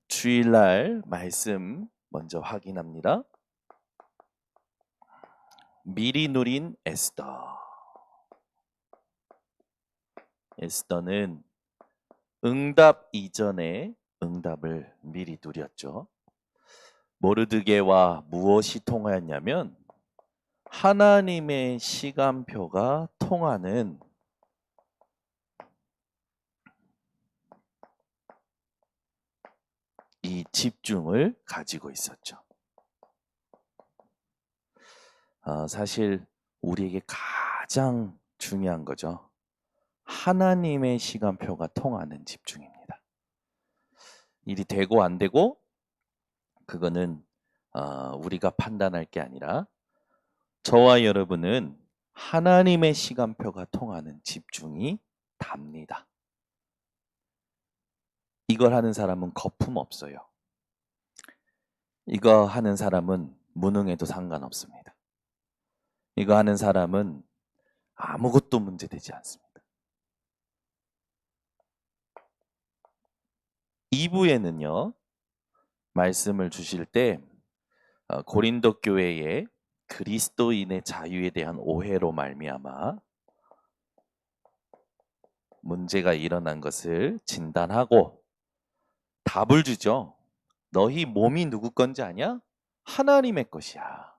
주일날 말씀 먼저 확인합니다. 미리 누린 에스더. 에스더는 응답 이전에 응답을 미리 누렸죠. 모르드게와 무엇이 통하였냐면 하나님의 시간표가 통하는 이 집중을 가지고 있었죠. 사실 우리에게 가장 중요한 거죠. 하나님의 시간표가 통하는 집중입니다. 일이 되고 안 되고 그거는 우리가 판단할 게 아니라 저와 여러분은 하나님의 시간표가 통하는 집중이 답니다. 이걸 하는 사람은 거품 없어요. 이거 하는 사람은 무능해도 상관없습니다. 이거 하는 사람은 아무것도 문제되지 않습니다. 2부에는요. 말씀을 주실 때 고린도 교회에 그리스도인의 자유에 대한 오해로 말미암아 문제가 일어난 것을 진단하고 답을 주죠. 너희 몸이 누구 건지 아냐? 하나님의 것이야.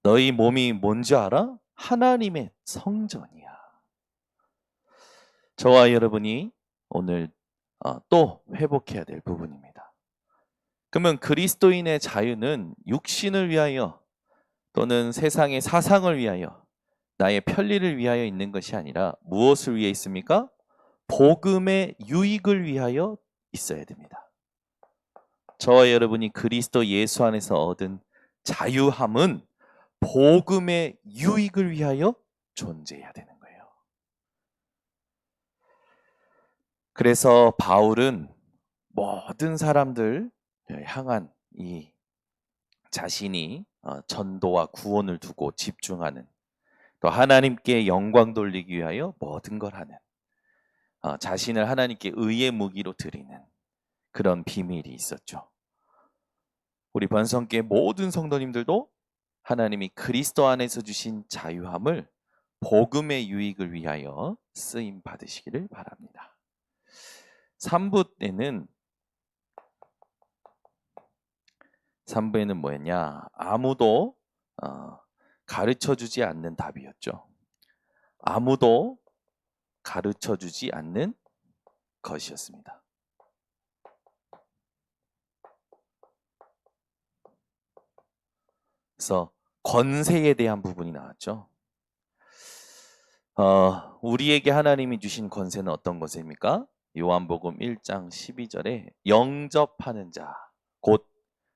너희 몸이 뭔지 알아? 하나님의 성전이야. 저와 여러분이 오늘 또 회복해야 될 부분입니다. 그러면 그리스도인의 자유는 육신을 위하여 또는 세상의 사상을 위하여 나의 편리를 위하여 있는 것이 아니라 무엇을 위해 있습니까? 복음의 유익을 위하여 있어야 됩니다. 저와 여러분이 그리스도 예수 안에서 얻은 자유함은 복음의 유익을 위하여 존재해야 되는 거예요. 그래서 바울은 모든 사람들 향한 이 자신이 전도와 구원을 두고 집중하는 또 하나님께 영광 돌리기 위하여 모든 걸 하는 자신을 하나님께 의의 무기로 드리는 그런 비밀이 있었죠. 우리 번성교회 모든 성도님들도 하나님이 그리스도 안에서 주신 자유함을 복음의 유익을 위하여 쓰임 받으시기를 바랍니다. 3부에는 뭐였냐? 아무도 가르쳐주지 않는 답이었죠. 아무도 가르쳐주지 않는 것이었습니다. 그래서 권세에 대한 부분이 나왔죠. 우리에게 하나님이 주신 권세는 어떤 권세입니까? 요한복음 1장 12절에 영접하는 자, 곧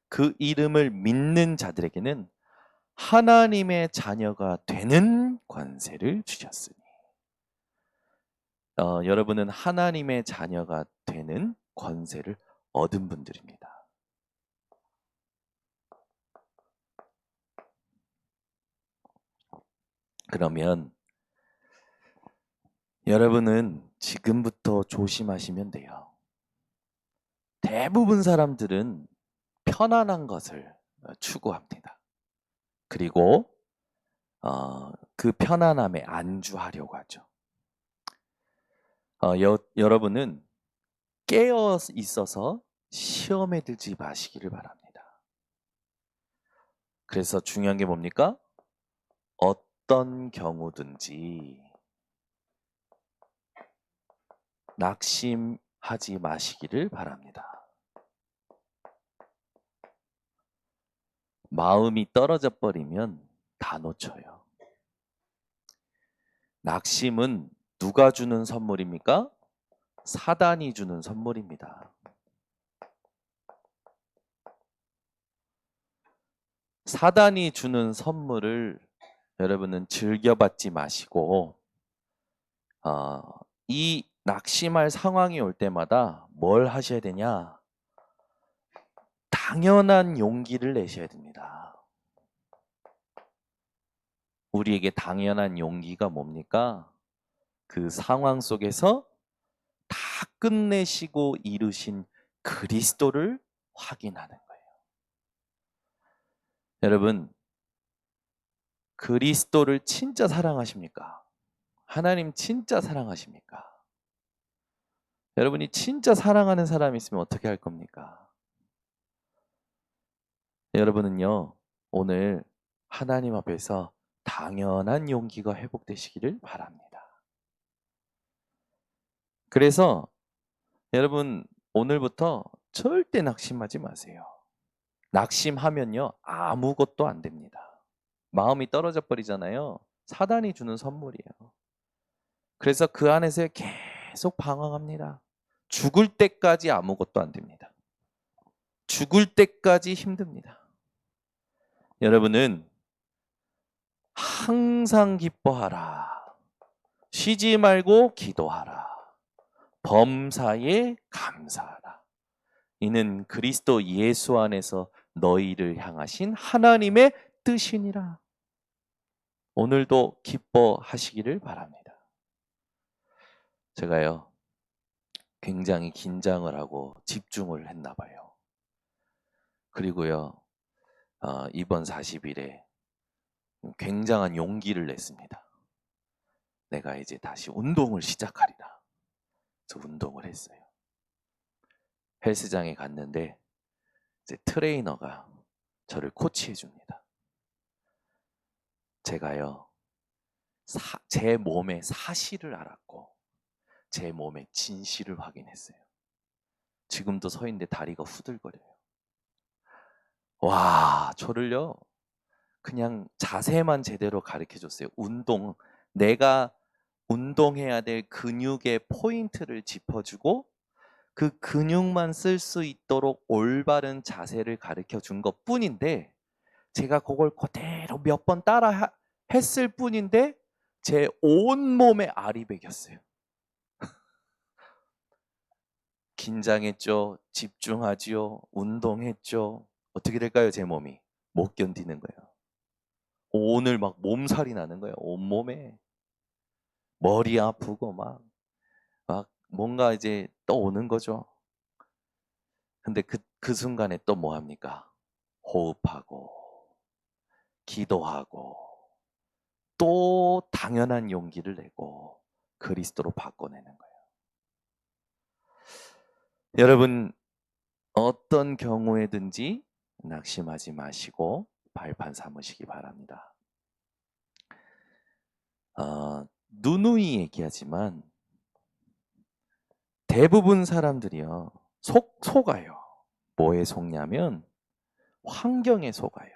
그 이름을 믿는 자들에게는 하나님의 자녀가 되는 권세를 주셨으니. 여러분은 하나님의 자녀가 되는 권세를 얻은 분들입니다. 그러면 여러분은 지금부터 조심하시면 돼요. 대부분 사람들은 편안한 것을 추구합니다. 그리고 그 편안함에 안주하려고 하죠. 여러분은 깨어 있어서 시험에 들지 마시기를 바랍니다. 그래서 중요한 게 뭡니까? 어떤 경우든지 낙심하지 마시기를 바랍니다. 마음이 떨어져 버리면 다 놓쳐요. 낙심은 누가 주는 선물입니까? 사단이 주는 선물입니다. 사단이 주는 선물을 여러분은 즐겨받지 마시고 이 낙심할 상황이 올 때마다 뭘 하셔야 되냐? 당연한 용기를 내셔야 됩니다. 우리에게 당연한 용기가 뭡니까? 그 상황 속에서 다 끝내시고 이루신 그리스도를 확인하는 거예요. 여러분, 그리스도를 진짜 사랑하십니까? 하나님 진짜 사랑하십니까? 여러분이 진짜 사랑하는 사람이 있으면 어떻게 할 겁니까? 여러분은요, 오늘 하나님 앞에서 당연한 용기가 회복되시기를 바랍니다. 그래서 여러분, 오늘부터 절대 낙심하지 마세요. 낙심하면요, 아무것도 안 됩니다. 마음이 떨어져 버리잖아요. 사단이 주는 선물이에요. 그래서 그 안에서 계속 방황합니다. 죽을 때까지 아무것도 안 됩니다. 죽을 때까지 힘듭니다. 여러분은 항상 기뻐하라. 쉬지 말고 기도하라. 범사에 감사하라. 이는 그리스도 예수 안에서 너희를 향하신 하나님의 뜻이니라. 오늘도 기뻐하시기를 바랍니다. 제가요, 굉장히 긴장을 하고 집중을 했나 봐요. 그리고요, 이번 40일에 굉장한 용기를 냈습니다. 내가 이제 다시 운동을 시작하리라. 그래서 운동을 했어요. 헬스장에 갔는데 이제 트레이너가 저를 코치해 줍니다. 제가요, 제 몸의 사실을 알았고 제 몸의 진실을 확인했어요. 지금도 서 있는데 다리가 후들거려요. 와, 저를요, 그냥 자세만 제대로 가르쳐 줬어요. 내가 운동해야 될 근육의 포인트를 짚어주고 그 근육만 쓸 수 있도록 올바른 자세를 가르쳐 준 것 뿐인데, 제가 그걸 그대로 몇 번 따라 했을 뿐인데 제 온몸에 알이 배겼어요. 긴장했죠. 집중하지요. 운동했죠. 어떻게 될까요? 제 몸이 못 견디는 거예요. 오늘 막 몸살이 나는 거예요. 온몸에. 머리 아프고 막 뭔가 이제 떠오는 거죠. 근데 그 순간에 또 뭐 합니까? 호흡하고 기도하고 또 당연한 용기를 내고 그리스도로 바꿔내는 거예요. 여러분, 어떤 경우에든지 낙심하지 마시고 발판 삼으시기 바랍니다. 누누이 얘기하지만 대부분 사람들이요, 속아요. 뭐에 속냐면 환경에 속아요.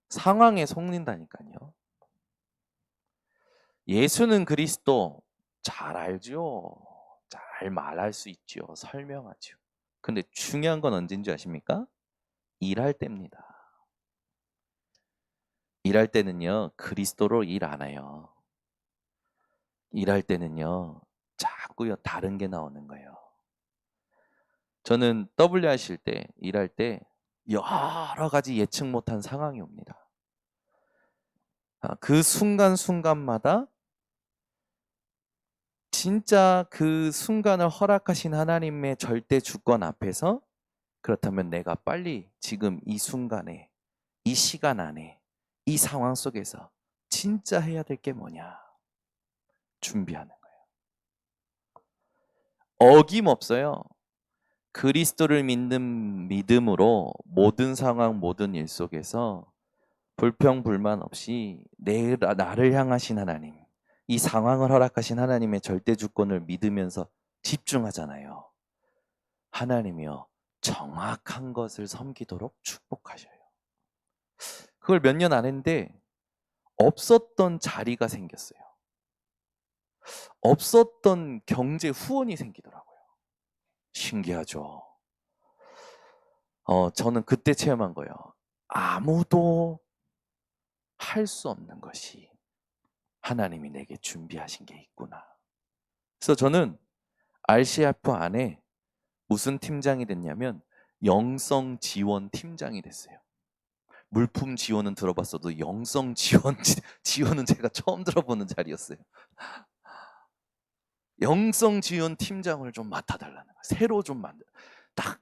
상황에 속는다니까요. 예수는 그리스도 잘 알죠. 잘 말할 수 있죠. 설명하죠. 근데 중요한 건 언제인지 아십니까? 일할 때입니다. 일할 때는요, 그리스도로 일 안 해요. 일할 때는요, 자꾸요, 다른 게 나오는 거예요. 저는 W 하실 때, 일할 때 여러 가지 예측 못한 상황이 옵니다. 그 순간순간마다 진짜 그 순간을 허락하신 하나님의 절대 주권 앞에서, 그렇다면 내가 빨리 지금 이 순간에, 이 시간 안에, 이 상황 속에서 진짜 해야 될 게 뭐냐? 준비하는 거예요. 어김없어요. 그리스도를 믿는 믿음으로 모든 상황, 모든 일 속에서 불평불만 없이 나를 향하신 하나님, 이 상황을 허락하신 하나님의 절대 주권을 믿으면서 집중하잖아요. 하나님이요, 정확한 것을 섬기도록 축복하셔요. 그걸 몇 년 안 했는데 없었던 자리가 생겼어요. 없었던 경제 후원이 생기더라고요. 신기하죠. 저는 그때 체험한 거예요. 아무도 할 수 없는 것이 하나님이 내게 준비하신 게 있구나. 그래서 저는 RCF 안에 무슨 팀장이 됐냐면 영성 지원 팀장이 됐어요. 물품 지원은 들어봤어도 영성 지원은 제가 처음 들어보는 자리였어요. 영성 지원 팀장을 좀 맡아달라는 거예요. 새로 좀 만들. 딱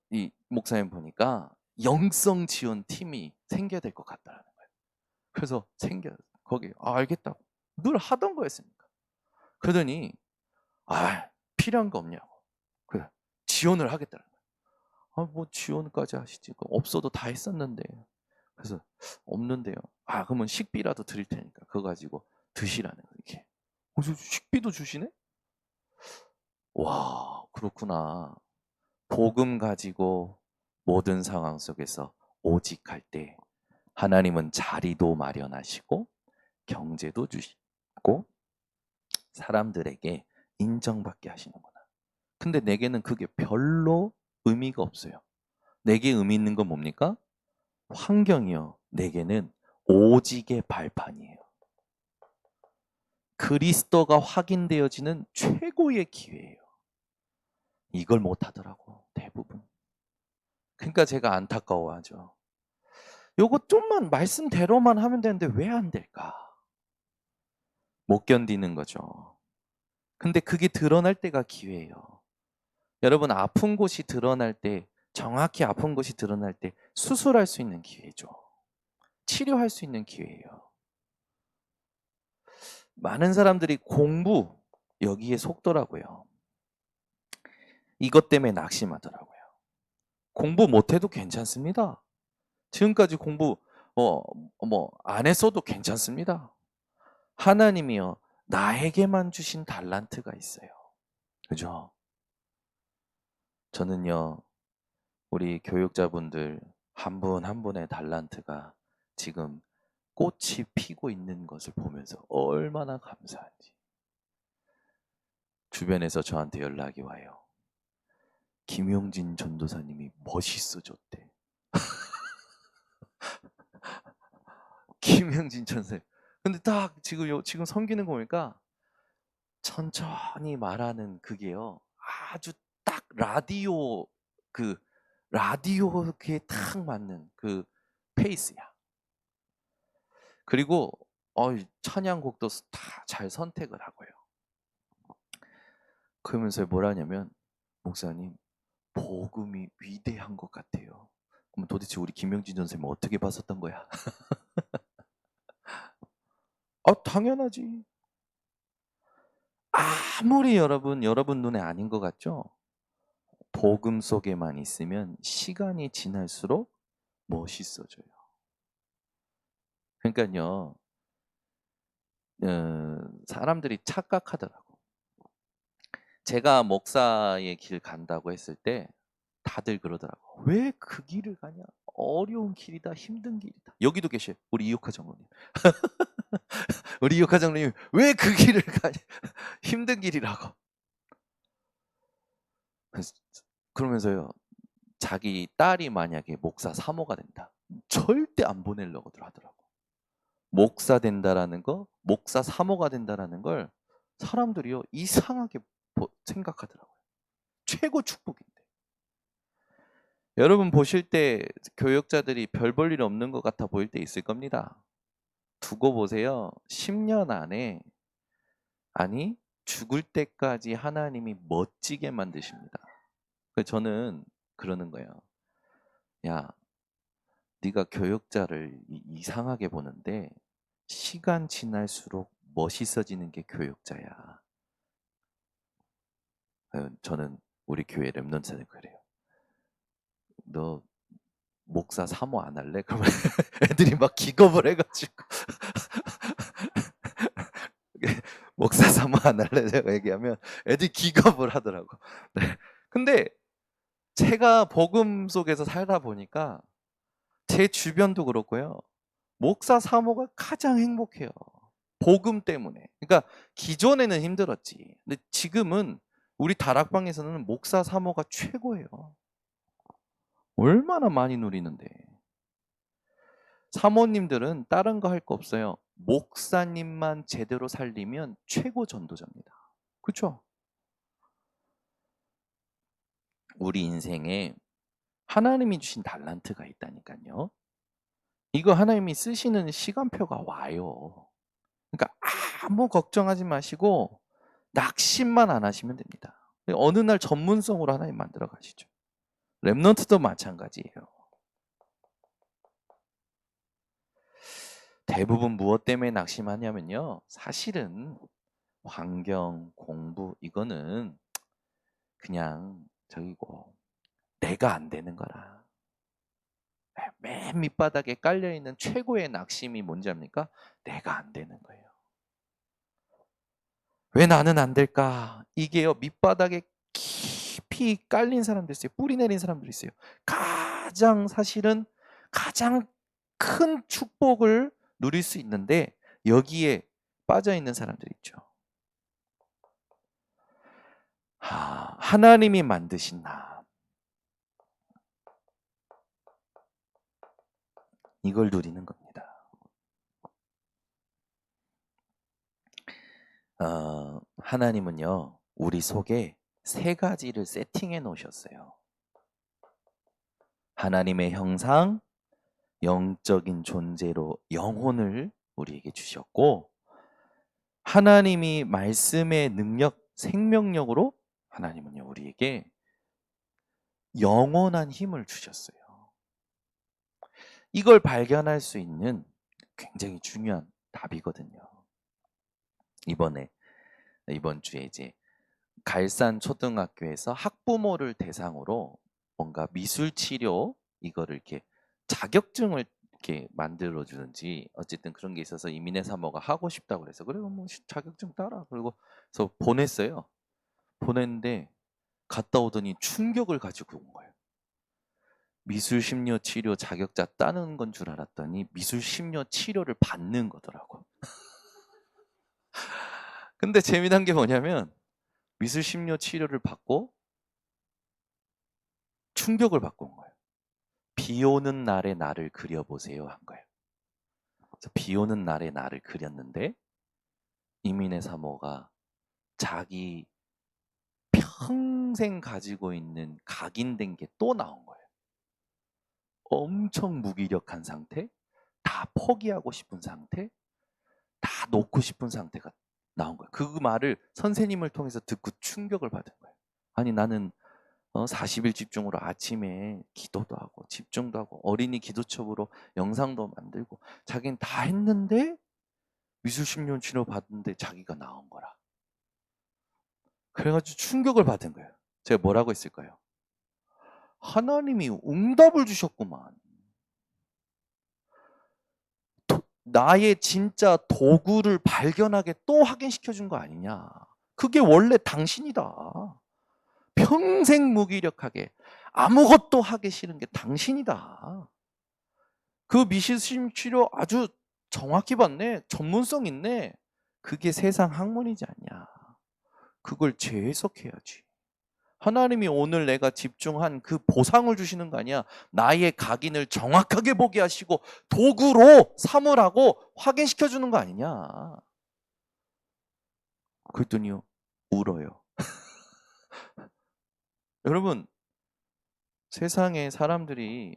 이 목사님 보니까 영성 지원 팀이 생겨야 될 것 같다라는 거예요. 그래서 거기 알겠다고 늘 하던 거였으니까. 그러더니 필요한 거 없냐고. 그래 지원을 하겠다는 거예요. 뭐 지원까지 하시지. 없어도 다 했었는데. 그래서 없는데요. 그러면 식비라도 드릴 테니까 그거 가지고 드시라는 거예요. 이렇게. 식비도 주시네? 와, 그렇구나. 복음 가지고 모든 상황 속에서 오직 할 때 하나님은 자리도 마련하시고 경제도 주시고 사람들에게 인정받게 하시는구나. 근데 내게는 그게 별로 의미가 없어요. 내게 의미 있는 건 뭡니까? 환경이요. 내게는 오직의 발판이에요. 그리스도가 확인되어지는 최고의 기회예요. 이걸 못 하더라고, 대부분. 그러니까 제가 안타까워하죠. 요거 좀만 말씀대로만 하면 되는데 왜 안 될까? 못 견디는 거죠. 근데 그게 드러날 때가 기회예요. 여러분, 아픈 곳이 드러날 때, 정확히 아픈 곳이 드러날 때 수술할 수 있는 기회죠. 치료할 수 있는 기회예요. 많은 사람들이 공부, 여기에 속더라고요. 이것 때문에 낙심하더라고요. 공부 못해도 괜찮습니다. 지금까지 공부 안 했어도 괜찮습니다. 하나님이요, 나에게만 주신 달란트가 있어요. 그죠? 저는요, 우리 교육자분들 한 분 한 분의 달란트가 지금 꽃이 피고 있는 것을 보면서 얼마나 감사한지. 주변에서 저한테 연락이 와요. 김용진 전도사님이 멋있어졌대. 김용진 전도사님. 근데 딱 지금 섬기는 거 보니까 천천히 말하는 그게요. 아주 딱 그 라디오에 딱 맞는 그 페이스야. 그리고 찬양곡도 다 잘 선택을 하고요. 그러면서 뭘 하냐면, 목사님, 복음이 위대한 것 같아요. 그럼 도대체 우리 김영진 전생은 어떻게 봤었던 거야? 당연하지. 아무리 여러분 눈에 아닌 것 같죠? 복음 속에만 있으면 시간이 지날수록 멋있어져요. 그러니까요, 사람들이 착각하더라고. 제가 목사의 길 간다고 했을 때 다들 그러더라고. 왜 그 길을 가냐? 어려운 길이다, 힘든 길이다. 여기도 계셔요. 우리 이효카 장로님. 우리 이효카 장로님, 왜 그 길을 가냐? 힘든 길이라고. 그러면서요, 자기 딸이 만약에 목사 사모가 된다. 절대 안 보내려고들 하더라고. 목사 된다라는 거, 목사 사모가 된다라는 걸 사람들이요, 이상하게 생각하더라고요. 최고 축복인데. 여러분 보실 때 교역자들이 별 볼 일 없는 것 같아 보일 때 있을 겁니다. 두고 보세요. 10년 안에, 아니 죽을 때까지 하나님이 멋지게 만드십니다. 저는 그러는 거예요. 야, 네가 교역자를 이상하게 보는데 시간 지날수록 멋있어지는 게 교역자야. 저는 우리 교회 렘넌트는 그래요. 너 목사 사모 안 할래? 그러면 애들이 막 기겁을 해가지고 목사 사모 안 할래? 제가 얘기하면 애들이 기겁을 하더라고. 네. 근데 제가 복음 속에서 살다 보니까 제 주변도 그렇고요. 목사 사모가 가장 행복해요. 복음 때문에. 그러니까 기존에는 힘들었지. 근데 지금은 우리 다락방에서는 목사 사모가 최고예요. 얼마나 많이 누리는데. 사모님들은 다른 거 할 거 없어요. 목사님만 제대로 살리면 최고 전도자입니다. 그렇죠? 우리 인생에 하나님이 주신 달란트가 있다니까요. 이거 하나님이 쓰시는 시간표가 와요. 그러니까 아무 걱정하지 마시고 낙심만 안 하시면 됩니다. 어느 날 전문성으로 하나님 만들어 가시죠. 렘넌트도 마찬가지예요. 대부분 무엇 때문에 낙심하냐면요. 사실은 환경, 공부 이거는 그냥 저기고 내가 안 되는 거라. 맨 밑바닥에 깔려있는 최고의 낙심이 뭔지 압니까? 내가 안 되는 거예요. 왜 나는 안 될까? 이게요, 밑바닥에 깊이 깔린 사람들 있어요. 뿌리 내린 사람들 있어요. 사실은 가장 큰 축복을 누릴 수 있는데 여기에 빠져 있는 사람들 있죠. 하나님이 만드신 나. 이걸 누리는 겁니다. 하나님은요, 우리 속에 세 가지를 세팅해 놓으셨어요. 하나님의 형상, 영적인 존재로 영혼을 우리에게 주셨고, 하나님이 말씀의 능력, 생명력으로 하나님은요, 우리에게 영원한 힘을 주셨어요. 이걸 발견할 수 있는 굉장히 중요한 답이거든요. 이번 주에 이제 갈산 초등학교에서 학부모를 대상으로 뭔가 미술 치료 이거를 이렇게 자격증을 이렇게 만들어 주는지 어쨌든 그런 게 있어서 이민혜 사모가 하고 싶다고 그래서 그래 뭐 자격증 따라 그리고 그래서 보냈어요. 보냈는데 갔다 오더니 충격을 가지고 온 거예요. 미술 심려 치료 자격자 따는 건 줄 알았더니 미술 심려 치료를 받는 거더라고. 근데 재미난 게 뭐냐면 미술 심려 치료를 받고 충격을 받고 온 거예요. 비 오는 날의 나를 그려보세요 한 거예요. 그래서 비 오는 날의 나를 그렸는데 이민혜 사모가 자기 평생 가지고 있는 각인된 게 또 나온 거예요. 엄청 무기력한 상태, 다 포기하고 싶은 상태, 다 놓고 싶은 상태가 나온 거예요. 그 말을 선생님을 통해서 듣고 충격을 받은 거예요. 아니 나는 40일 집중으로 아침에 기도도 하고 집중도 하고 어린이 기도첩으로 영상도 만들고 자기는 다 했는데 미술 심리원 치료 받는데 자기가 나온 거라. 그래가지고 충격을 받은 거예요. 제가 뭐라고 했을까요? 하나님이 응답을 주셨구만. 나의 진짜 도구를 발견하게 또 확인시켜 준 거 아니냐. 그게 원래 당신이다. 평생 무기력하게 아무것도 하기 싫은 게 당신이다. 그 미실심 치료 아주 정확히 봤네. 전문성 있네. 그게 세상 학문이지 않냐. 그걸 재해석해야지. 하나님이 오늘 내가 집중한 그 보상을 주시는 거 아니야. 나의 각인을 정확하게 보게 하시고 도구로 삼으라고 확인시켜 주는 거 아니냐. 그랬더니요. 울어요. 여러분, 세상에 사람들이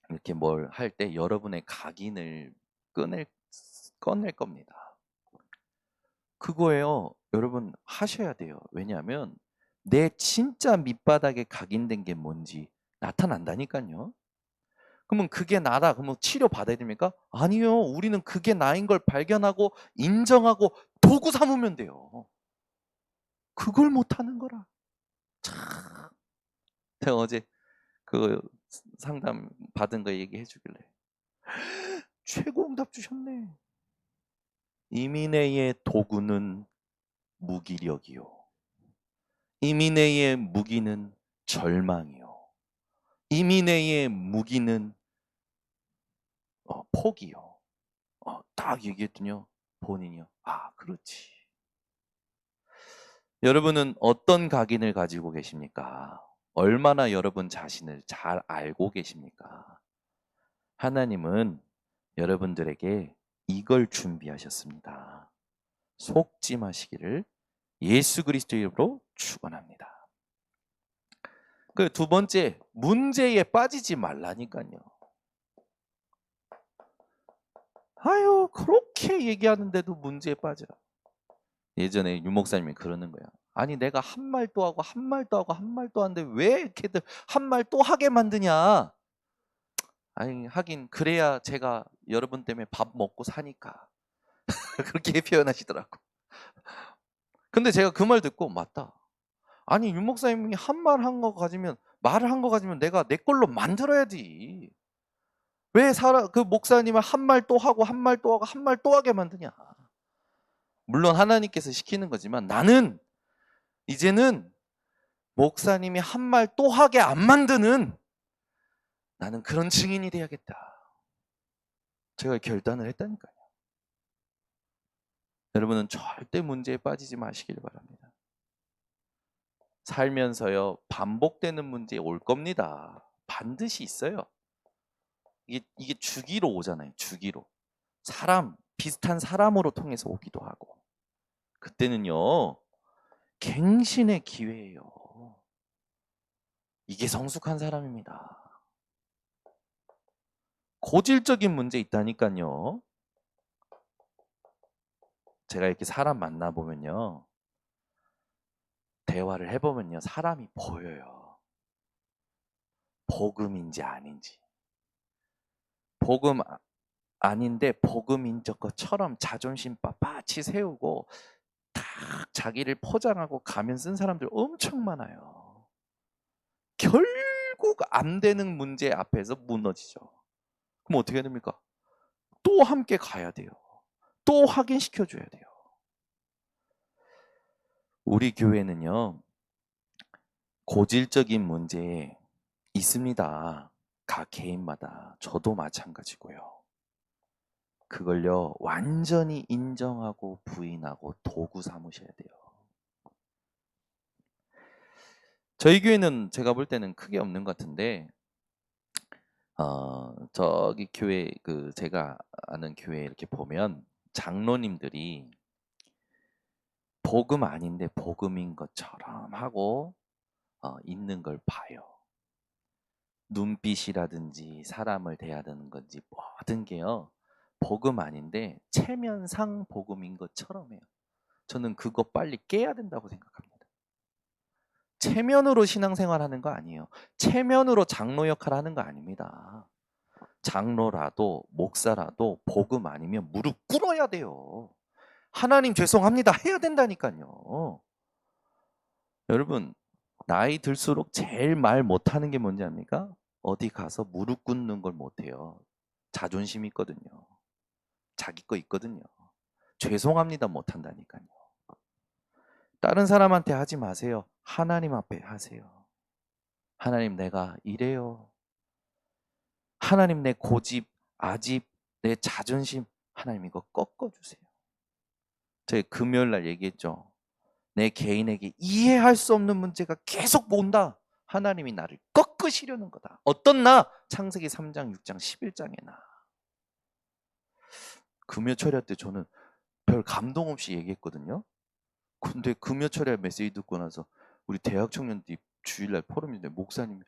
이렇게 뭘 할 때 여러분의 각인을 꺼낼 겁니다. 그거예요. 여러분 하셔야 돼요. 왜냐하면 내 진짜 밑바닥에 각인된 게 뭔지 나타난다니까요. 그러면 그게 나다. 그러면 치료 받아야 됩니까? 아니요. 우리는 그게 나인 걸 발견하고 인정하고 도구 삼으면 돼요. 그걸 못 하는 거라. 참. 제가 어제 그 상담 받은 거 얘기해 주길래 최고 응답 주셨네. 이민혜의 도구는 무기력이요. 이민혜의 무기는 절망이요. 이민혜의 무기는 포기요. 딱 얘기했더니요. 본인이요. 아, 그렇지. 여러분은 어떤 각인을 가지고 계십니까? 얼마나 여러분 자신을 잘 알고 계십니까? 하나님은 여러분들에게 이걸 준비하셨습니다. 속지 마시기를 예수 그리스도 이름으로 축원합니다. 그 두 번째, 문제에 빠지지 말라니까요. 아유, 그렇게 얘기하는데도 문제에 빠져. 예전에 유 목사님이 그러는 거야. 아니 내가 한 말 또 하고 한 말 또 하고 한 말 또 하는데 왜 이렇게들 한 말 또 하게 만드냐. 아니 하긴 그래야 제가 여러분 때문에 밥 먹고 사니까. 그렇게 표현하시더라고. 근데 제가 그 말 듣고 맞다. 아니 유 목사님이 한 말 한 거 가지면 말을 한 거 가지면 내가 내 걸로 만들어야지. 왜 그 목사님을 한 말 또 하고 한 말 또 하고 한 말 또 하게 만드냐. 물론 하나님께서 시키는 거지만 나는 이제는 목사님이 한 말 또 하게 안 만드는 나는 그런 증인이 돼야겠다. 제가 결단을 했다니까요. 여러분은 절대 문제에 빠지지 마시길 바랍니다. 살면서요 반복되는 문제 올 겁니다. 반드시 있어요. 이게 주기로 오잖아요. 주기로. 비슷한 사람으로 통해서 오기도 하고. 그때는요 갱신의 기회예요. 이게 성숙한 사람입니다. 고질적인 문제 있다니까요. 제가 이렇게 사람 만나보면요. 대화를 해보면요. 사람이 보여요. 복음인지 아닌지. 복음 아닌데 복음인 것처럼 자존심 빳빳이 세우고 딱 자기를 포장하고 가면 쓴 사람들 엄청 많아요. 결국 안 되는 문제 앞에서 무너지죠. 그럼 어떻게 해야 됩니까? 또 함께 가야 돼요. 또 확인시켜줘야 돼요. 우리 교회는요. 고질적인 문제 있습니다. 각 개인마다. 저도 마찬가지고요. 그걸요. 완전히 인정하고 부인하고 도구 삼으셔야 돼요. 저희 교회는 제가 볼 때는 크게 없는 것 같은데 저기 교회 제가 아는 교회 이렇게 보면 장로님들이 복음 아닌데 복음인 것처럼 하고 있는 걸 봐요. 눈빛이라든지 사람을 대하는 건지 모든 게요. 복음 아닌데 체면상 복음인 것처럼 해요. 저는 그거 빨리 깨야 된다고 생각합니다. 체면으로 신앙생활하는 거 아니에요. 체면으로 장로 역할을 하는 거 아닙니다. 장로라도 목사라도 복음 아니면 무릎 꿇어야 돼요. 하나님 죄송합니다 해야 된다니까요. 여러분 나이 들수록 제일 말 못하는 게 뭔지 압니까? 어디 가서 무릎 꿇는 걸 못해요. 자존심 있거든요. 자기 거 있거든요. 죄송합니다 못한다니까요. 다른 사람한테 하지 마세요. 하나님 앞에 하세요. 하나님 내가 이래요. 하나님 내 고집, 아집, 내 자존심 하나님 이거 꺾어주세요. 저희 금요일 날 얘기했죠. 내 개인에게 이해할 수 없는 문제가 계속 온다. 하나님이 나를 꺾으시려는 거다. 어떤 나? 창세기 3장, 6장, 11장의 나. 금요 철야 때 저는 별 감동 없이 얘기했거든요. 근데 금요 철야 메시지 듣고 나서 우리 대학 청년들이 주일날 포럼인데 목사님이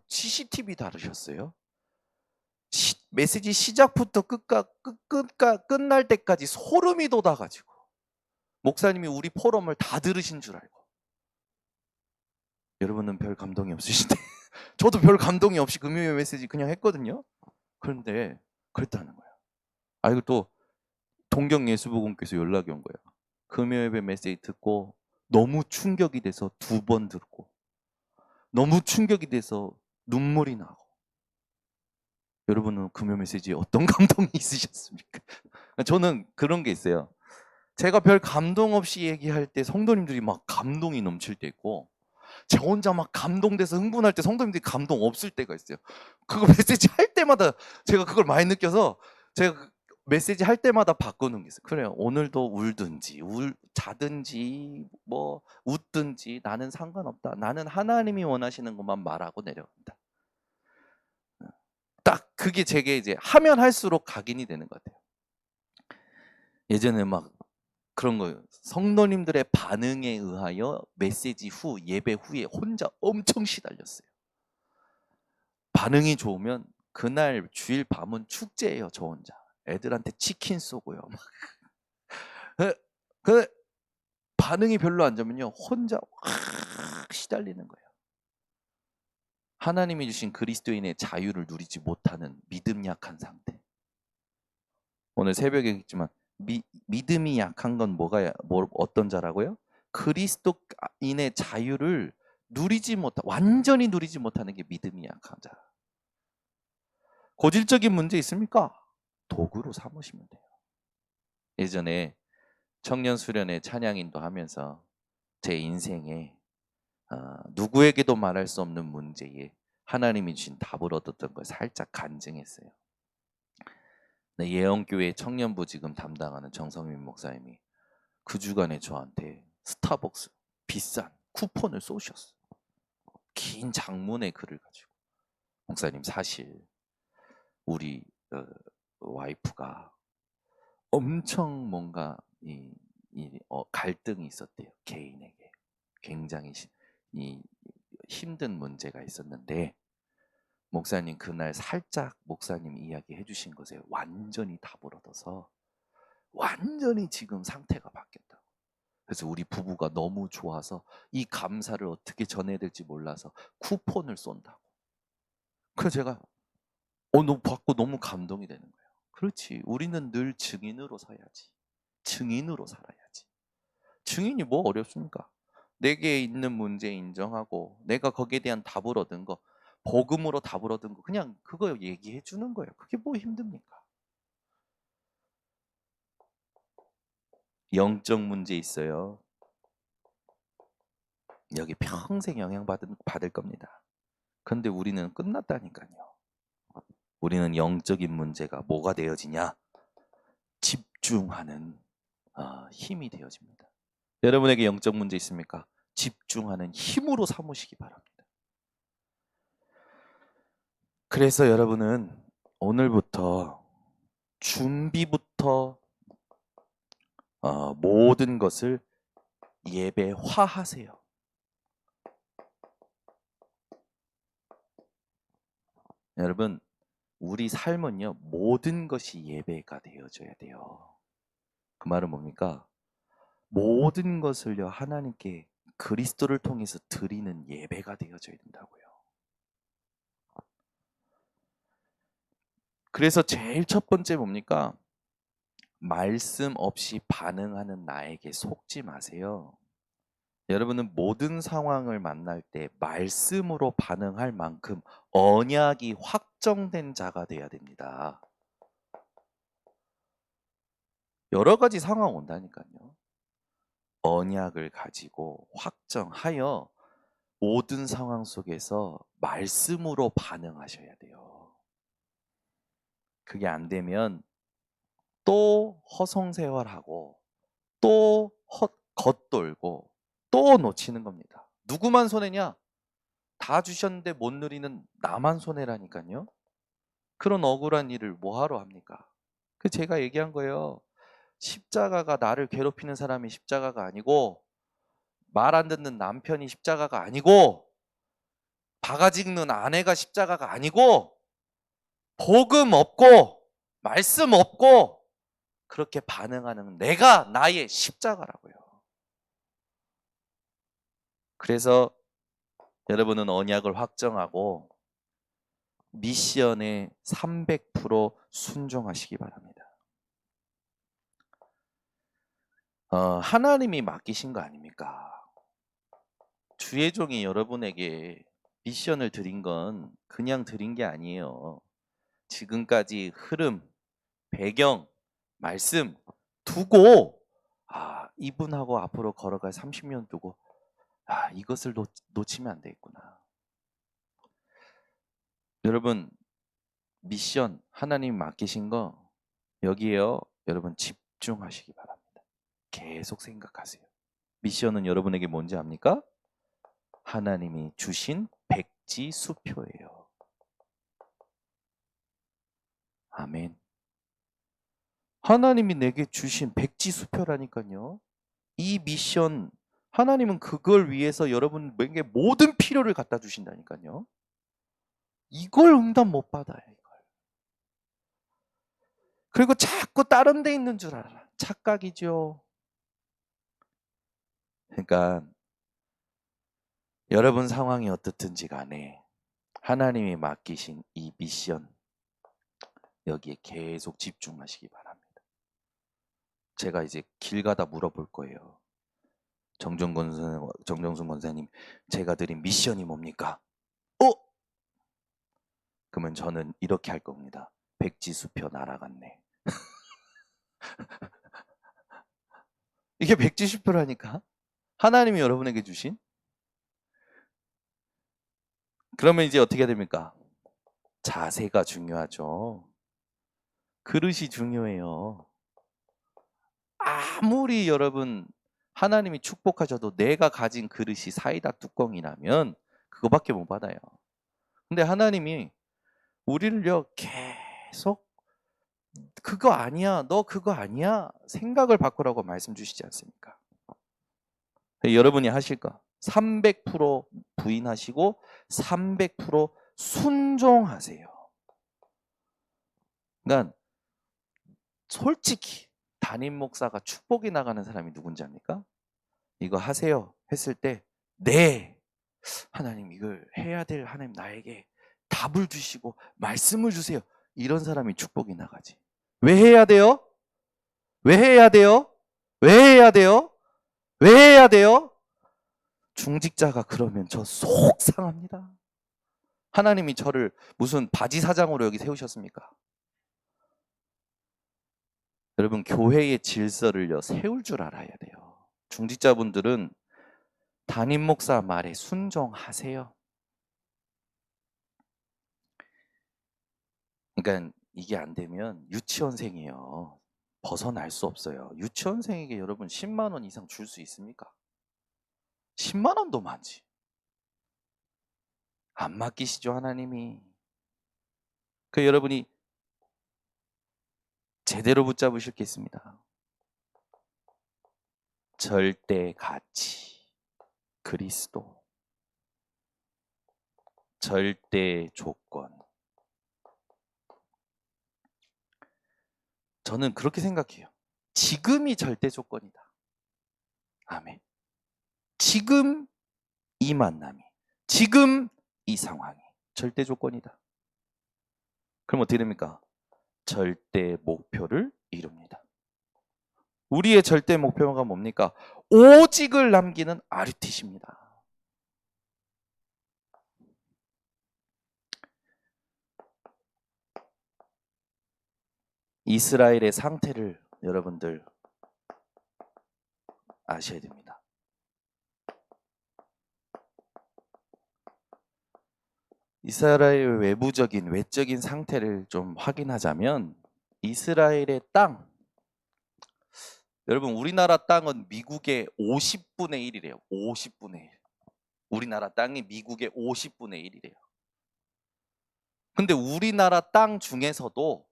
CCTV 다루셨어요? 메시지 시작부터 끝날 때까지 소름이 돋아가지고 목사님이 우리 포럼을 다 들으신 줄 알고. 여러분은 별 감동이 없으신데 저도 별 감동이 없이 금요일 메시지 그냥 했거든요. 그런데 그랬다는 거예요. 이거 또 동경예수부공께서 연락이 온 거예요. 금요일 메시지 듣고 너무 충격이 돼서 2번 듣고 너무 충격이 돼서 눈물이 나고. 여러분은 금요 메시지에 어떤 감동이 있으셨습니까? 저는 그런 게 있어요. 제가 별 감동 없이 얘기할 때 성도님들이 막 감동이 넘칠 때 있고 제 혼자 막 감동돼서 흥분할 때 성도님들이 감동 없을 때가 있어요. 그거 메시지 할 때마다 제가 그걸 많이 느껴서 제가 메시지 할 때마다 바꾸는 게 있어요. 그래요. 오늘도 울든지 자든지 뭐 웃든지 나는 상관없다. 나는 하나님이 원하시는 것만 말하고 내려간다. 딱 그게 제게 이제 하면 할수록 각인이 되는 것 같아요. 예전에 막 그런 거예요. 성도님들의 반응에 의하여 메시지 후 예배 후에 혼자 엄청 시달렸어요. 반응이 좋으면 그날 주일 밤은 축제예요. 저 혼자 애들한테 치킨 쏘고요. 그 반응이 별로 안 좋으면요, 혼자 확 시달리는 거예요. 하나님이 주신 그리스도인의 자유를 누리지 못하는 믿음 약한 상태. 오늘 새벽에 했지만 믿음이 약한 건 어떤 자라고요? 그리스도인의 자유를 완전히 누리지 못하는 게 믿음이 약한 자. 고질적인 문제 있습니까? 도구로 삼으시면 돼요. 예전에 청년 수련회 찬양 인도하면서 제 인생에 누구에게도 말할 수 없는 문제에 하나님이 주신 답을 얻었던 걸 살짝 간증했어요. 네, 예언교회 청년부 지금 담당하는 정성민 목사님이 그 주간에 저한테 스타벅스 비싼 쿠폰을 쏘셨어요. 긴 장문의 글을 가지고, 목사님 사실 우리 와이프가 엄청 뭔가 갈등이 있었대요. 개인에게 굉장히 힘든 문제가 있었는데, 목사님 그날 살짝 목사님 이야기 해주신 것에 완전히 답을 얻어서 완전히 지금 상태가 바뀌었다고. 그래서 우리 부부가 너무 좋아서 이 감사를 어떻게 전해야 될지 몰라서 쿠폰을 쏜다고. 그래서 제가 너무 받고 너무 감동이 되는 거예요. 그렇지, 우리는 늘 증인으로 서야지. 증인으로 살아야지. 증인이 뭐 어렵습니까? 내게 있는 문제 인정하고 내가 거기에 대한 답을 얻은 거, 복음으로 답을 얻은 거, 그냥 그거 얘기해 주는 거예요. 그게 뭐 힘듭니까? 영적 문제 있어요. 여기 평생 받을 겁니다. 그런데 우리는 끝났다니까요. 우리는 영적인 문제가 뭐가 되어지냐? 집중하는 힘이 되어집니다. 여러분에게 영적 문제 있습니까? 집중하는 힘으로 삼으시기 바랍니다. 그래서 여러분은 오늘부터 준비부터 모든 것을 예배화하세요. 여러분, 우리 삶은요, 모든 것이 예배가 되어져야 돼요. 그 말은 뭡니까? 모든 것을요, 하나님께 그리스도를 통해서 드리는 예배가 되어져야 된다고요. 그래서 제일 첫 번째 뭡니까? 말씀 없이 반응하는 나에게 속지 마세요. 여러분은 모든 상황을 만날 때 말씀으로 반응할 만큼 언약이 확정된 자가 돼야 됩니다. 여러 가지 상황 온다니까요. 언약을 가지고 확정하여 모든 상황 속에서 말씀으로 반응하셔야 돼요. 그게 안 되면 또 허송세월하고 또 겉돌고 또 놓치는 겁니다. 누구만 손해냐? 다 주셨는데 못 누리는 나만 손해라니까요. 그런 억울한 일을 뭐하러 합니까? 그 제가 얘기한 거예요. 십자가가 나를 괴롭히는 사람이 십자가가 아니고, 말 안 듣는 남편이 십자가가 아니고, 바가지 긁는 아내가 십자가가 아니고, 복음 없고 말씀 없고 그렇게 반응하는 내가 나의 십자가라고요. 그래서 여러분은 언약을 확정하고 미션에 300% 순종하시기 바랍니다. 하나님이 맡기신 거 아닙니까? 주의 종이 여러분에게 미션을 드린 건 그냥 드린 게 아니에요. 지금까지 흐름, 배경, 말씀 두고, 이분하고 앞으로 걸어갈 30년 두고, 이것을 놓치면 안 되겠구나. 여러분, 미션 하나님 맡기신 거 여기에요. 여러분 집중하시기 바랍니다. 계속 생각하세요. 미션은 여러분에게 뭔지 압니까? 하나님이 주신 백지 수표예요. 아멘. 하나님이 내게 주신 백지 수표라니까요. 이 미션, 하나님은 그걸 위해서 여러분에게 모든 필요를 갖다 주신다니까요. 이걸 응답 못 받아요. 이걸. 그리고 자꾸 다른 데 있는 줄 알아. 착각이죠. 그러니까 여러분 상황이 어떻든지 간에 하나님이 맡기신 이 미션, 여기에 계속 집중하시기 바랍니다. 제가 이제 길 가다 물어볼 거예요. 정정순 권사님, 제가 드린 미션이 뭡니까? 그러면 저는 이렇게 할 겁니다. 백지수표 날아갔네. 이게 백지수표라니까? 하나님이 여러분에게 주신? 그러면 이제 어떻게 됩니까? 자세가 중요하죠. 그릇이 중요해요. 아무리 여러분 하나님이 축복하셔도 내가 가진 그릇이 사이다 뚜껑이라면 그거밖에 못 받아요. 근데 하나님이 우리를요 계속 그거 아니야, 너 그거 아니야 생각을 바꾸라고 말씀 주시지 않습니까? 여러분이 하실 거 300% 부인하시고 300% 순종하세요. 그러니까 솔직히 담임 목사가 축복이 나가는 사람이 누군지 압니까? 이거 하세요 했을 때 네, 하나님 이걸 해야 될 하나님 나에게 답을 주시고 말씀을 주세요. 이런 사람이 축복이 나가지. 왜 해야 돼요? 왜 해야 돼요? 왜 해야 돼요? 왜 해야 돼요? 중직자가 그러면 저 속상합니다. 하나님이 저를 무슨 바지 사장으로 여기 세우셨습니까? 여러분 교회의 질서를요 세울 줄 알아야 돼요. 중직자분들은 담임 목사 말에 순종하세요. 그러니까 이게 안 되면 유치원생이에요. 벗어날 수 없어요. 유치원생에게 여러분 10만 원 이상 줄 수 있습니까? 10만 원도 많지. 안 맡기시죠 하나님이. 그 여러분이 제대로 붙잡으실 게 있습니다. 절대 가치, 그리스도, 절대 조건. 저는 그렇게 생각해요. 지금이 절대 조건이다. 아멘. 지금 이 만남이, 지금 이 상황이 절대 조건이다. 그럼 어떻게 됩니까? 절대 목표를 이룹니다. 우리의 절대 목표가 뭡니까? 오직을 남기는 RUTC입니다. 이스라엘의 상태를 여러분들 아셔야 됩니다. 이스라엘의 외부적인 외적인 상태를 좀 확인하자면 이스라엘의 땅, 여러분 우리나라 땅은 미국의 50분의 1이래요. 50분의 1. 우리나라 땅이 미국의 50분의 1이래요. 근데 우리나라 땅 중에서도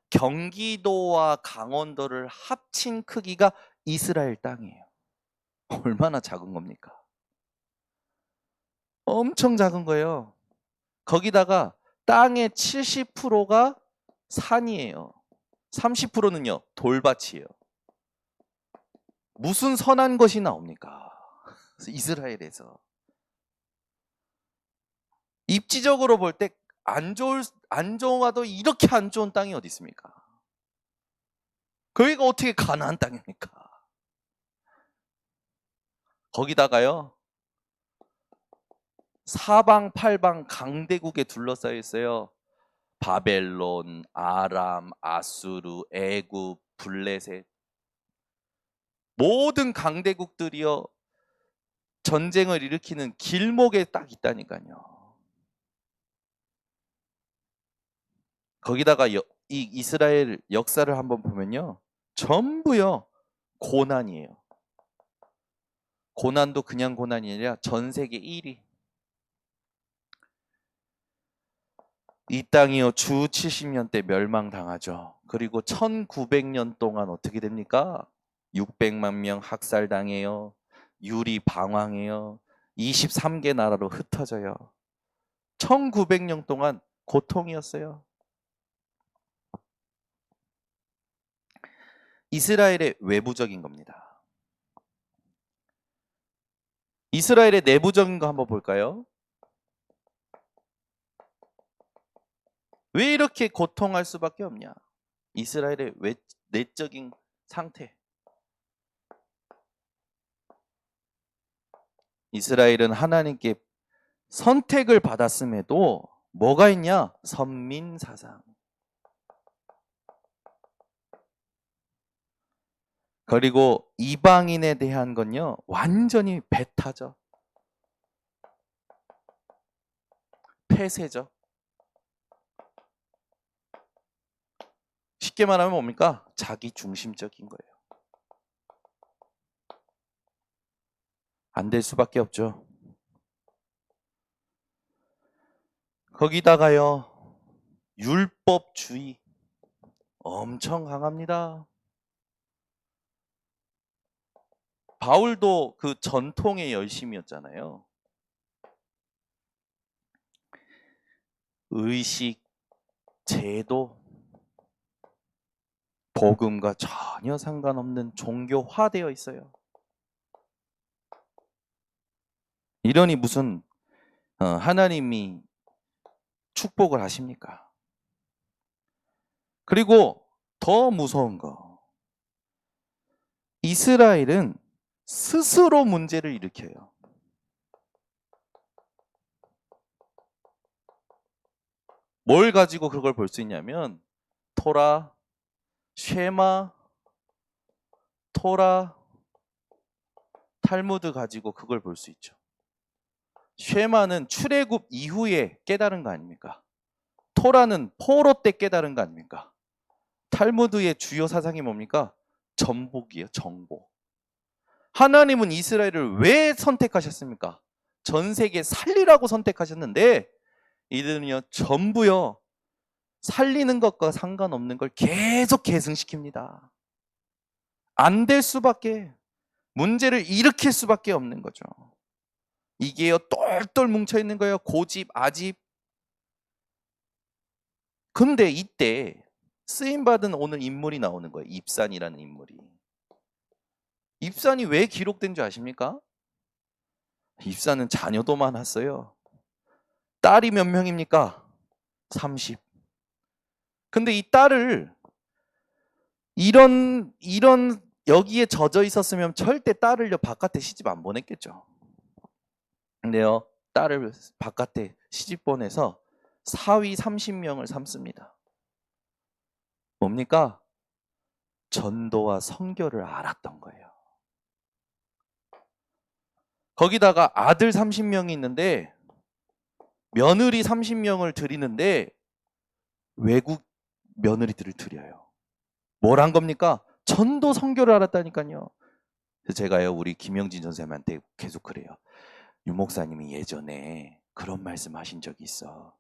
경기도와 강원도를 합친 크기가 이스라엘 땅이에요. 얼마나 작은 겁니까? 엄청 작은 거예요. 거기다가 땅의 70%가 산이에요. 30%는요, 돌밭이에요. 무슨 선한 것이 나옵니까? 이스라엘에서. 입지적으로 볼 때 안 좋아도 이렇게 안 좋은 땅이 어디 있습니까? 거기가 어떻게 가나안 땅입니까? 거기다가요, 사방팔방 강대국에 둘러싸여 있어요. 바벨론, 아람, 아수르, 애굽, 블레셋. 모든 강대국들이요 전쟁을 일으키는 길목에 딱 있다니까요. 거기다가 이 이스라엘 역사를 한번 보면요, 전부요 고난이에요. 고난도 그냥 고난이 아니라 전 세계 1위. 이 땅이요 주 70년 때 멸망당하죠. 그리고 1900년 동안 어떻게 됩니까? 600만 명 학살당해요. 유리 방황해요. 23개 나라로 흩어져요. 1900년 동안 고통이었어요. 이스라엘의 외부적인 겁니다. 이스라엘의 내부적인 거 한번 볼까요? 왜 이렇게 고통할 수밖에 없냐? 이스라엘의 내적인 상태. 이스라엘은 하나님께 선택을 받았음에도 뭐가 있냐? 선민사상. 그리고 이방인에 대한 건요, 완전히 배타죠. 폐쇄죠. 쉽게 말하면 뭡니까? 자기 중심적인 거예요. 안 될 수밖에 없죠. 거기다가요, 율법주의 엄청 강합니다. 바울도 그 전통의 열심이었잖아요. 의식, 제도, 복음과 전혀 상관없는 종교화되어 있어요. 이러니 무슨 하나님이 축복을 하십니까? 그리고 더 무서운 거, 이스라엘은 스스로 문제를 일으켜요. 뭘 가지고 그걸 볼 수 있냐면 토라, 쉐마, 토라, 탈무드 가지고 그걸 볼 수 있죠. 쉐마는 출애굽 이후에 깨달은 거 아닙니까? 토라는 포로 때 깨달은 거 아닙니까? 탈무드의 주요 사상이 뭡니까? 정복이에요, 정복. 하나님은 이스라엘을 왜 선택하셨습니까? 전 세계 살리라고 선택하셨는데 이들은요 전부요 살리는 것과 상관없는 걸 계속 계승시킵니다. 안 될 수밖에, 문제를 일으킬 수밖에 없는 거죠. 이게요 똘똘 뭉쳐있는 거예요. 고집, 아집. 근데 이때 쓰임받은 오늘 인물이 나오는 거예요. 입산이라는 인물이. 입산이 왜 기록된 줄 아십니까? 입산은 자녀도 많았어요. 딸이 몇 명입니까? 30. 근데 이 딸을 이런 여기에 젖어 있었으면 절대 딸을요 바깥에 시집 안 보냈겠죠. 근데요 딸을 바깥에 시집 보내서 사위 30명을 삼습니다. 뭡니까? 전도와 선교를 알았던 거예요. 거기다가 아들 30명이 있는데 며느리 30명을 드리는데 외국 며느리들을 드려요. 뭘 한 겁니까? 전도 선교를 알았다니까요. 제가요 우리 김영진 전쌤한테 계속 그래요. 유 목사님이 예전에 그런 말씀하신 적이 있어.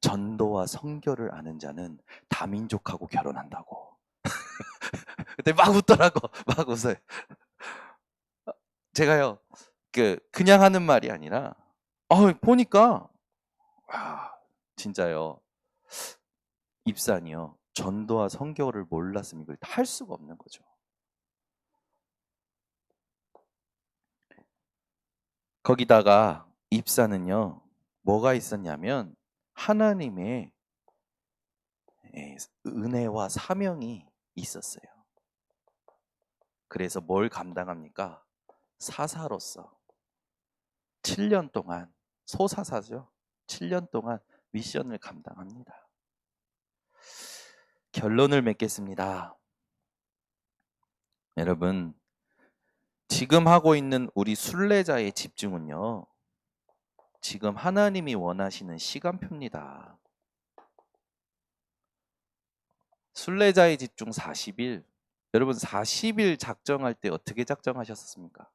전도와 선교를 아는 자는 다민족하고 결혼한다고. 그때 막 웃더라고. 막 웃어요. 제가요 그냥 하는 말이 아니라 보니까 와 진짜요. 입산이요. 전도와 선교를 몰랐으면 이걸 할 수가 없는 거죠. 거기다가 입산은요. 뭐가 있었냐면 하나님의 은혜와 사명이 있었어요. 그래서 뭘 감당합니까? 사사로서 7년 동안, 소사사죠. 7년 동안 미션을 감당합니다. 결론을 맺겠습니다. 여러분, 지금 하고 있는 우리 순례자의 집중은요. 지금 하나님이 원하시는 시간표입니다. 순례자의 집중 40일. 여러분 40일 작정할 때 어떻게 작정하셨습니까?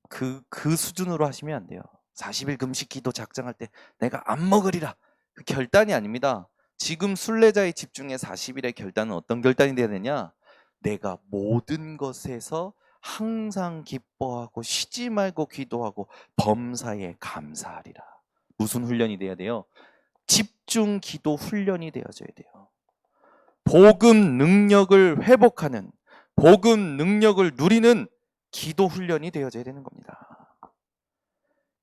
그 수준으로 하시면 안 돼요. 40일 금식 기도 작정할 때 내가 안 먹으리라. 그 결단이 아닙니다. 지금 순례자의 집중의 40일의 결단은 어떤 결단이 돼야 되냐? 내가 모든 것에서 항상 기뻐하고 쉬지 말고 기도하고 범사에 감사하리라. 무슨 훈련이 돼야 돼요? 집중 기도 훈련이 되어져야 돼요. 복음 능력을 회복하는, 복음 능력을 누리는 기도 훈련이 되어져야 되는 겁니다.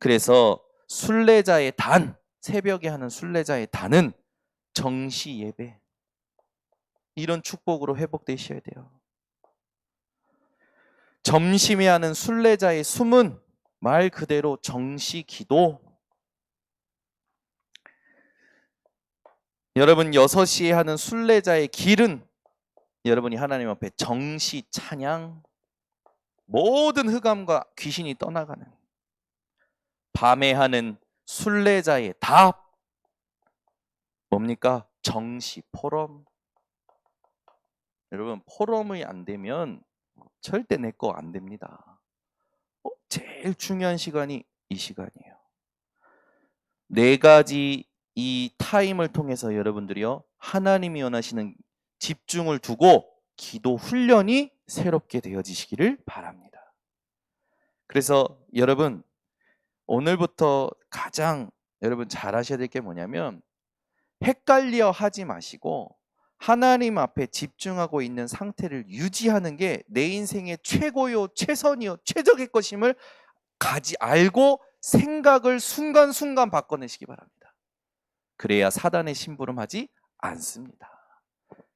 그래서 순례자의 단, 새벽에 하는 순례자의 단은 정시 예배, 이런 축복으로 회복되셔야 돼요. 점심에 하는 순례자의 숨은 말 그대로 정시 기도. 여러분 6시에 하는 순례자의 길은 여러분이 하나님 앞에 정시 찬양, 모든 흑암과 귀신이 떠나가는, 밤에 하는 순례자의 답 뭡니까? 정시 포럼. 여러분 포럼이 안 되면 절대 내 거 안 됩니다. 제일 중요한 시간이 이 시간이에요. 4가지 이 타임을 통해서 여러분들이요, 하나님이 원하시는 집중을 두고 기도 훈련이 새롭게 되어지시기를 바랍니다. 그래서 여러분 오늘부터 가장 여러분 잘 하셔야 될 게 뭐냐면, 헷갈려 하지 마시고 하나님 앞에 집중하고 있는 상태를 유지하는 게 내 인생의 최고요, 최선이요, 최적의 것임을 알고 생각을 순간순간 바꿔내시기 바랍니다. 그래야 사단의 심부름하지 않습니다.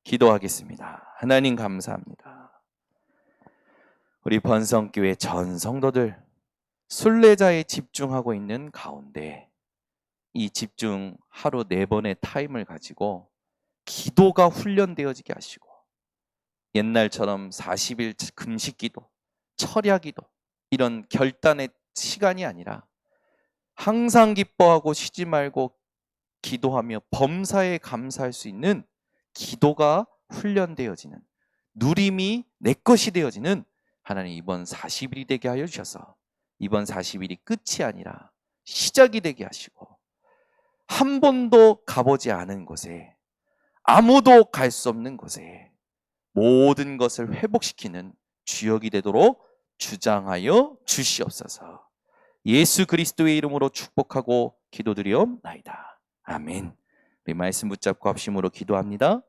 기도하겠습니다. 하나님 감사합니다. 우리 번성교회 전 성도들 순례자에 집중하고 있는 가운데 이 집중 하루 4번의 타임을 가지고 기도가 훈련되어지게 하시고, 옛날처럼 40일 금식기도, 철야기도 이런 결단의 시간이 아니라 항상 기뻐하고 쉬지 말고 기도하며 범사에 감사할 수 있는 기도가 훈련되어지는, 누림이 내 것이 되어지는 하나님 이번 40일이 되게 하여 주셔서 이번 40일이 끝이 아니라 시작이 되게 하시고, 한 번도 가보지 않은 곳에, 아무도 갈 수 없는 곳에 모든 것을 회복시키는 주역이 되도록 주장하여 주시옵소서. 예수 그리스도의 이름으로 축복하고 기도드리옵나이다. 아멘. 우리 말씀 붙잡고 합심으로 기도합니다.